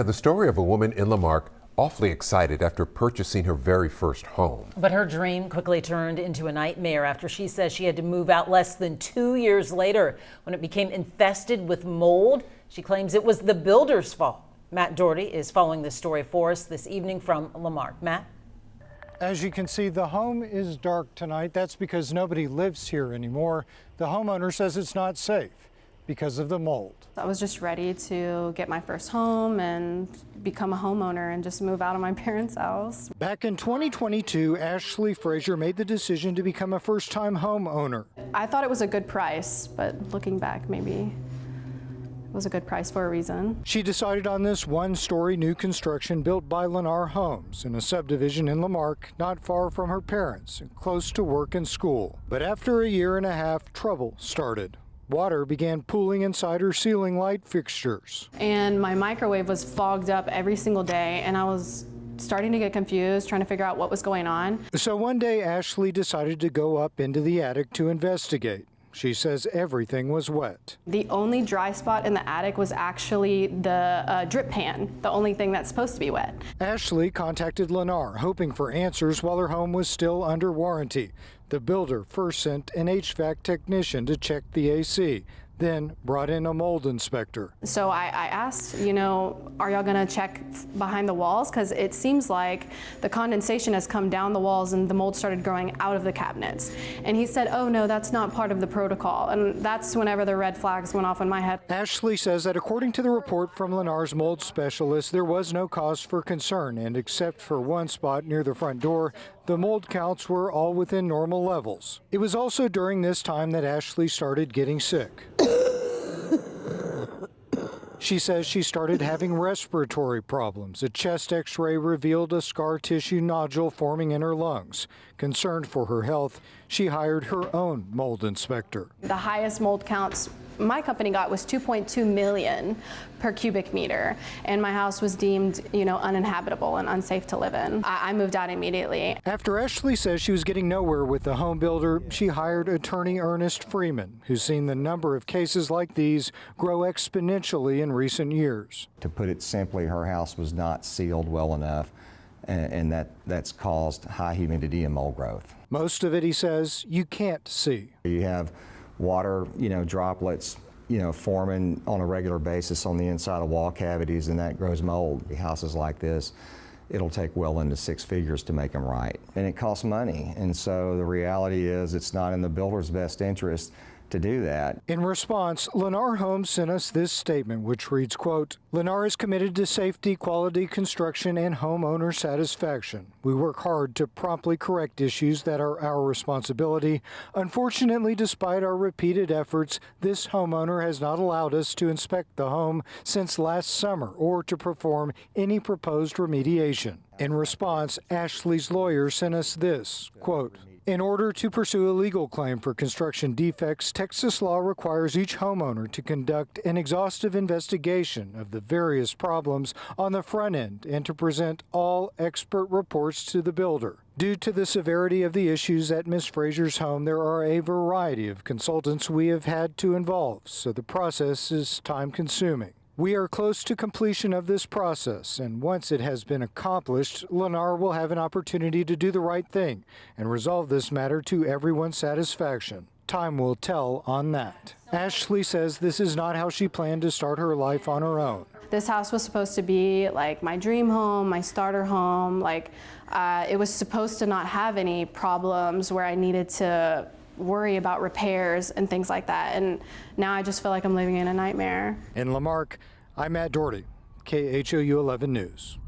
The story of a woman in Marque awfully excited after purchasing her very first home. But her dream quickly turned into a nightmare after she says she had to move out less than 2 years later when it became infested with mold. She claims it was the builder's fault. Matt Doherty is following this story for us this evening from Marque. Matt? As you can see, the home is dark tonight. That's because nobody lives here anymore. The homeowner says it's not safe because of the mold. I was just ready to get my first home and become a homeowner and just move out of my parents' house. Back in 2022, Ashley Frazier made the decision to become a first-time homeowner. I thought it was a good price, but looking back, maybe it was a good price for a reason. She decided on this one-story new construction built by Lennar Homes in a subdivision in Marque, not far from her parents and close to work and school. But after a year and a half, trouble started. Water began pooling inside her ceiling light fixtures. And my microwave was fogged up every single day, and I was starting to get confused, trying to figure out what was going on. So one day, Ashley decided to go up into the attic to investigate. She says everything was wet. The only dry spot in the attic was actually the drip pan, the only thing that's supposed to be wet. Ashley contacted Lennar, hoping for answers while her home was still under warranty. The builder first sent an HVAC technician to check the AC, then brought in a mold inspector. So I asked, are y'all gonna check behind the walls? Because it seems like the condensation has come down the walls and the mold started growing out of the cabinets. And he said, oh no, that's not part of the protocol. And that's whenever the red flags went off in my head. Ashley says that according to the report from Lennar's mold specialist, there was no cause for concern, and except for one spot near the front door, the mold counts were all within normal levels. It was also during this time that Ashley started getting sick. She says she started having respiratory problems. A chest x-ray revealed a scar tissue nodule forming in her lungs. Concerned for her health, she hired her own mold inspector. The highest mold counts my company got was 2.2 million per cubic meter, and my house was deemed, uninhabitable and unsafe to live in. I moved out immediately. After Ashley says she was getting nowhere with the home builder, she hired attorney Ernest Freeman, who's seen the number of cases like these grow exponentially in recent years. To put it simply, her house was not sealed well enough, and that's caused high humidity and mold growth. Most of it, he says, you can't see. You have water, droplets, forming on a regular basis on the inside of wall cavities, and that grows mold. Houses like this, it'll take well into 6 figures to make them right. And it costs money. And so the reality is it's not in the builder's best interest to do that. In response, Lennar Homes sent us this statement, which reads, quote, Lennar is committed to safety, quality construction, and homeowner satisfaction. We work hard to promptly correct issues that are our responsibility. Unfortunately, despite our repeated efforts, this homeowner has not allowed us to inspect the home since last summer or to perform any proposed remediation. In response, Ashley's lawyer sent us this, quote, in order to pursue a legal claim for construction defects, Texas law requires each homeowner to conduct an exhaustive investigation of the various problems on the front end and to present all expert reports to the builder. Due to the severity of the issues at Ms. Frazier's home, there are a variety of consultants we have had to involve, so the process is time-consuming. We are close to completion of this process, and once it has been accomplished, Lennar will have an opportunity to do the right thing and resolve this matter to everyone's satisfaction. Time will tell on that. Ashley says this is not how she planned to start her life on her own. This house was supposed to be like my dream home, my starter home. It was supposed to not have any problems where I needed to worry about repairs and things like that. And now I just feel like I'm living in a nightmare. In Marque, I'm Matt Doherty, KHOU 11 News.